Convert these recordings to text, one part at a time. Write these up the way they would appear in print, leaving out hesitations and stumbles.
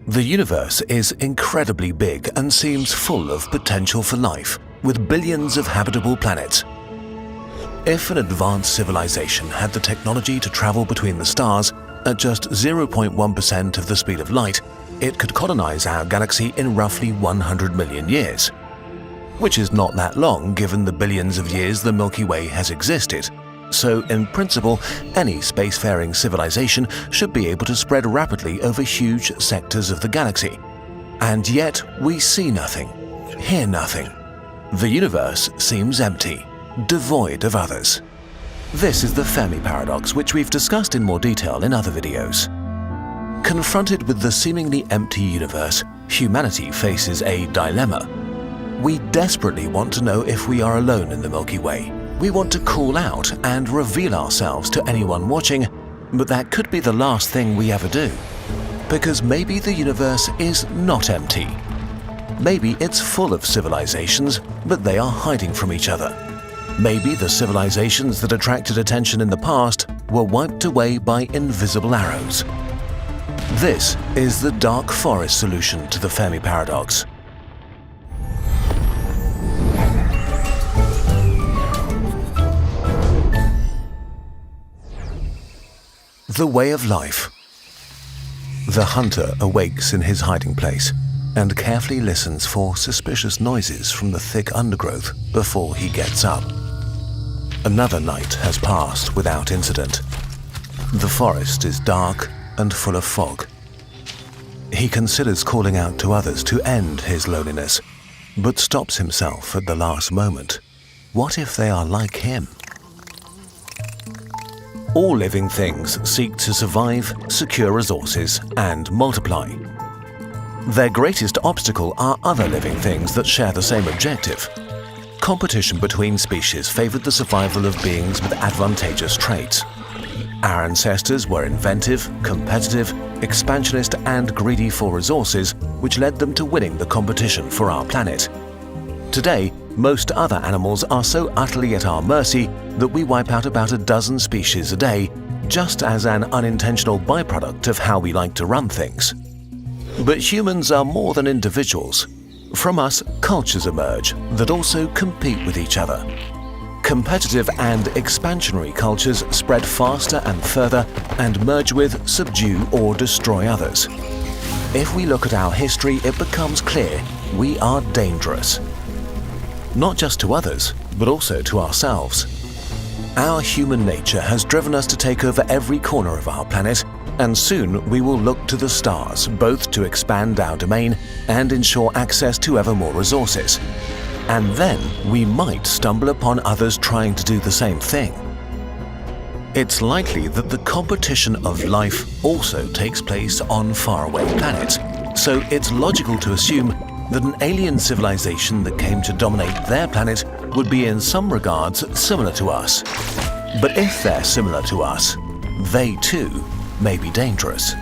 The universe is incredibly big and seems full of potential for life, with billions of habitable planets. If an advanced civilization had the technology to travel between the stars at just 0.1% of the speed of light, it could colonize our galaxy in roughly 100 million years. Which is not that long given the billions of years the Milky Way has existed. So, in principle, any spacefaring civilization should be able to spread rapidly over huge sectors of the galaxy. And yet, we see nothing, hear nothing. The universe seems empty, devoid of others. This is the Fermi paradox, which we've discussed in more detail in other videos. Confronted with the seemingly empty universe, humanity faces a dilemma. We desperately want to know if we are alone in the Milky Way. We want to call out and reveal ourselves to anyone watching, but that could be the last thing we ever do. Because maybe the universe is not empty. Maybe it's full of civilizations, but they are hiding from each other. Maybe the civilizations that attracted attention in the past were wiped away by invisible arrows. This is the dark forest solution to the Fermi paradox. The way of life. The hunter awakes in his hiding place and carefully listens for suspicious noises from the thick undergrowth before he gets up. Another night has passed without incident. The forest is dark and full of fog. He considers calling out to others to end his loneliness, but stops himself at the last moment. What if they are like him? All living things seek to survive, secure resources, and multiply. Their greatest obstacle are other living things that share the same objective. Competition between species favored the survival of beings with advantageous traits. Our ancestors were inventive, competitive, expansionist, and greedy for resources, which led them to winning the competition for our planet. Today, most other animals are so utterly at our mercy that we wipe out about a dozen species a day, just as an unintentional byproduct of how we like to run things. But humans are more than individuals. From us, cultures emerge that also compete with each other. Competitive and expansionary cultures spread faster and further and merge with, subdue, or destroy others. If we look at our history, it becomes clear we are dangerous. Not just to others, but also to ourselves. Our human nature has driven us to take over every corner of our planet, and soon we will look to the stars, both to expand our domain and ensure access to ever more resources. And then we might stumble upon others trying to do the same thing. It's likely that the competition of life also takes place on faraway planets, so it's logical to assume that an alien civilization that came to dominate their planet would be in some regards similar to us. But if they're similar to us, they too may be dangerous.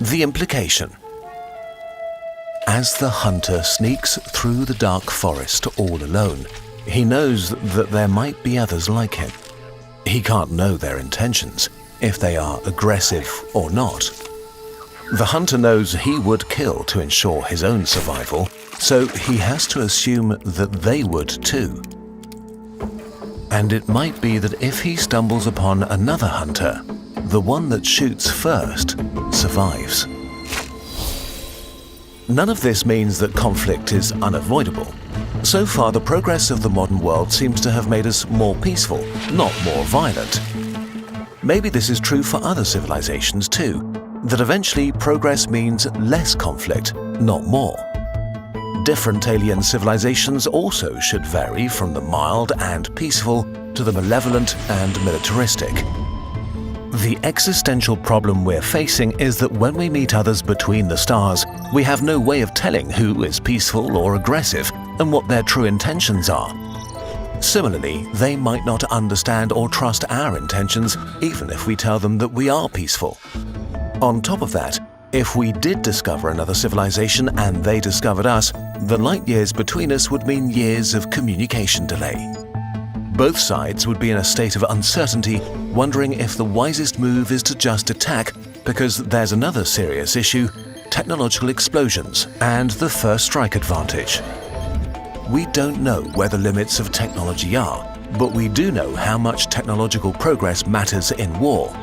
The implication. As the hunter sneaks through the dark forest all alone, he knows that there might be others like him. He can't know their intentions, if they are aggressive or not. The hunter knows he would kill to ensure his own survival, so he has to assume that they would too. And it might be that if he stumbles upon another hunter, the one that shoots first survives. None of this means that conflict is unavoidable. So far, the progress of the modern world seems to have made us more peaceful, not more violent. Maybe this is true for other civilizations too, that eventually progress means less conflict, not more. Different alien civilizations also should vary from the mild and peaceful to the malevolent and militaristic. The existential problem we're facing is that when we meet others between the stars, we have no way of telling who is peaceful or aggressive and what their true intentions are. Similarly, they might not understand or trust our intentions even if we tell them that we are peaceful. On top of that, if we did discover another civilization and they discovered us, the light years between us would mean years of communication delay. Both sides would be in a state of uncertainty, wondering if the wisest move is to just attack because there's another serious issue: technological explosions and the first strike advantage. We don't know where the limits of technology are, but we do know how much technological progress matters in war.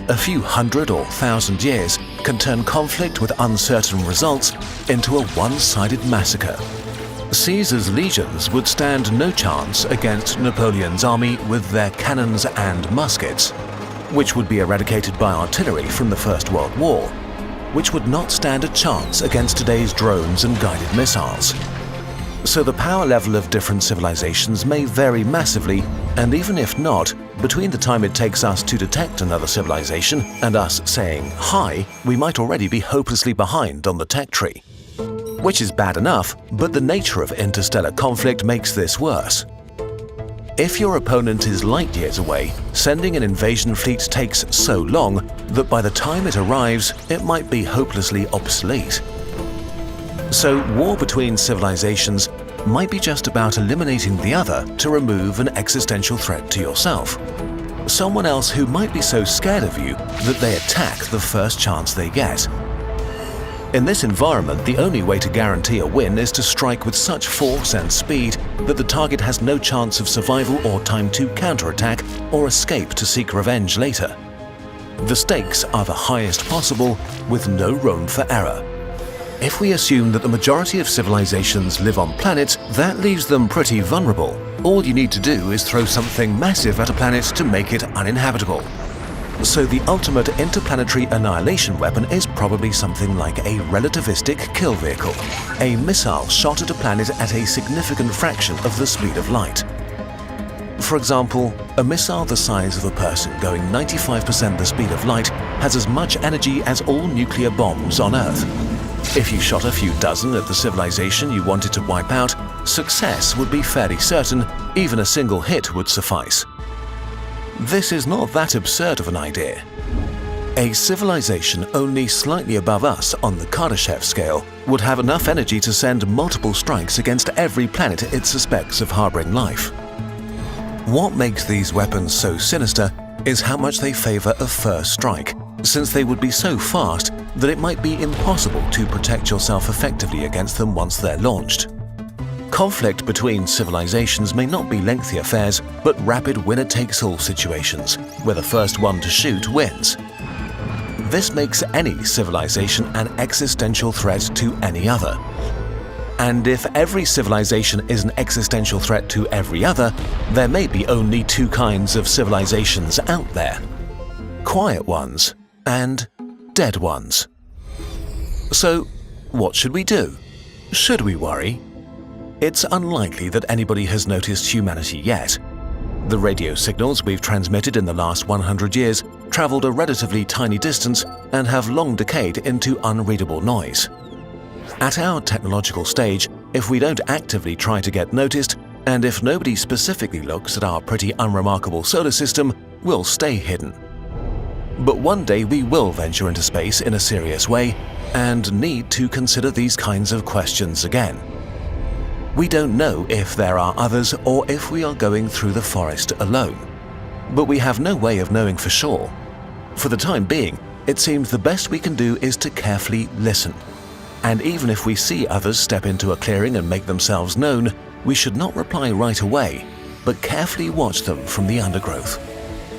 A few hundred or thousand years can turn conflict with uncertain results into a one-sided massacre. Caesar's legions would stand no chance against Napoleon's army with their cannons and muskets, which would be eradicated by artillery from the First World War, which would not stand a chance against today's drones and guided missiles. So the power level of different civilizations may vary massively, and even if not, between the time it takes us to detect another civilization and us saying hi, we might already be hopelessly behind on the tech tree. Which is bad enough, but the nature of interstellar conflict makes this worse. If your opponent is light years away, sending an invasion fleet takes so long that by the time it arrives, it might be hopelessly obsolete. So war between civilizations might be just about eliminating the other to remove an existential threat to yourself. Someone else who might be so scared of you that they attack the first chance they get. In this environment, the only way to guarantee a win is to strike with such force and speed that the target has no chance of survival or time to counterattack or escape to seek revenge later. The stakes are the highest possible, with no room for error. If we assume that the majority of civilizations live on planets, that leaves them pretty vulnerable. All you need to do is throw something massive at a planet to make it uninhabitable. So the ultimate interplanetary annihilation weapon is probably something like a relativistic kill vehicle, a missile shot at a planet at a significant fraction of the speed of light. For example, a missile the size of a person going 95% the speed of light has as much energy as all nuclear bombs on Earth. If you shot a few dozen at the civilization you wanted to wipe out, success would be fairly certain. Even a single hit would suffice. This is not that absurd of an idea. A civilization only slightly above us on the Kardashev scale would have enough energy to send multiple strikes against every planet it suspects of harboring life. What makes these weapons so sinister is how much they favor a first strike, since they would be so fast that it might be impossible to protect yourself effectively against them once they're launched. Conflict between civilizations may not be lengthy affairs, but rapid winner-takes-all situations, where the first one to shoot wins. This makes any civilization an existential threat to any other. And if every civilization is an existential threat to every other, there may be only two kinds of civilizations out there: quiet ones and dead ones. So, what should we do? Should we worry? It's unlikely that anybody has noticed humanity yet. The radio signals we've transmitted in the last 100 years traveled a relatively tiny distance and have long decayed into unreadable noise. At our technological stage, if we don't actively try to get noticed, and if nobody specifically looks at our pretty unremarkable solar system, we'll stay hidden. But one day we will venture into space in a serious way and need to consider these kinds of questions again. We don't know if there are others or if we are going through the forest alone. But we have no way of knowing for sure. For the time being, it seems the best we can do is to carefully listen. And even if we see others step into a clearing and make themselves known, we should not reply right away, but carefully watch them from the undergrowth.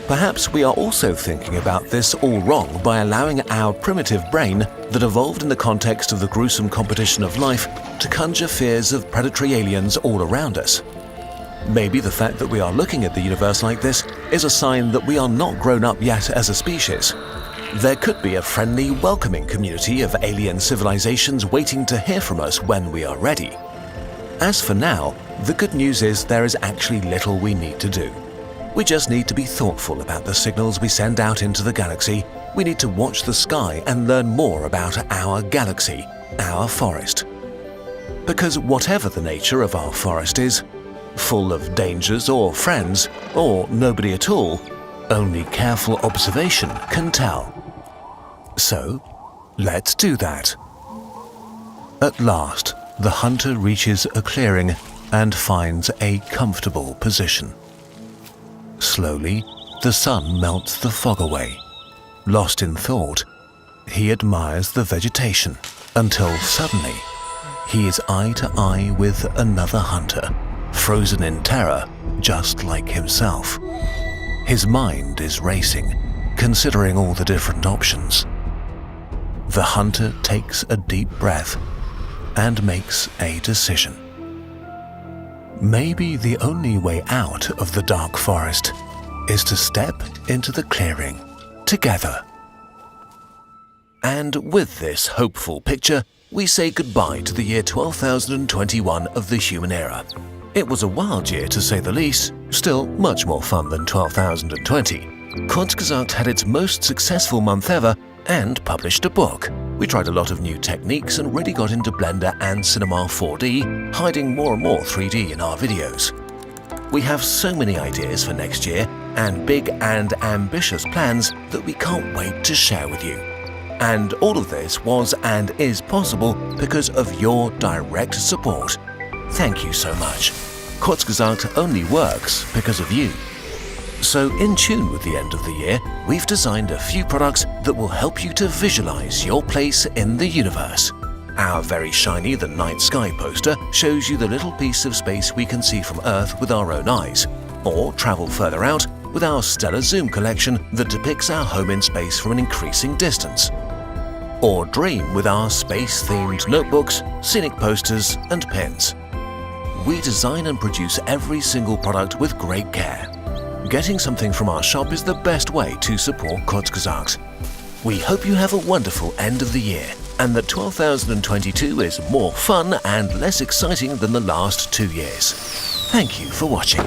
Perhaps we are also thinking about this all wrong by allowing our primitive brain that evolved in the context of the gruesome competition of life to conjure fears of predatory aliens all around us. Maybe the fact that we are looking at the universe like this is a sign that we are not grown up yet as a species. There could be a friendly, welcoming community of alien civilizations waiting to hear from us when we are ready. As for now, the good news is there is actually little we need to do. We just need to be thoughtful about the signals we send out into the galaxy. We need to watch the sky and learn more about our galaxy, our forest. Because whatever the nature of our forest is, full of dangers or friends, or nobody at all, only careful observation can tell. So, let's do that. At last, the hunter reaches a clearing and finds a comfortable position. Slowly, the sun melts the fog away. Lost in thought, he admires the vegetation until suddenly he is eye to eye with another hunter, frozen in terror just like himself. His mind is racing, considering all the different options. The hunter takes a deep breath and makes a decision. Maybe the only way out of the dark forest is to step into the clearing together. And with this hopeful picture, we say goodbye to the year 12,021 of the human era. It was a wild year to say the least, still much more fun than 12,020. Kurzgesagt had its most successful month ever and published a book. We tried a lot of new techniques and really got into Blender and Cinema 4D, hiding more and more 3D in our videos. We have so many ideas for next year and big and ambitious plans that we can't wait to share with you. And all of this was and is possible because of your direct support. Thank you so much. Kurzgesagt only works because of you. So in tune with the end of the year, we've designed a few products that will help you to visualize your place in the universe. Our very shiny The Night Sky poster shows you the little piece of space we can see from Earth with our own eyes, or travel further out with our stellar zoom collection that depicts our home in space from an increasing distance. Or dream with our space-themed notebooks, scenic posters, and pins. We design and produce every single product with great care. Getting something from our shop is the best way to support Kurzgesagt. We hope you have a wonderful end of the year and that 12,022 is more fun and less exciting than the last 2 years. Thank you for watching.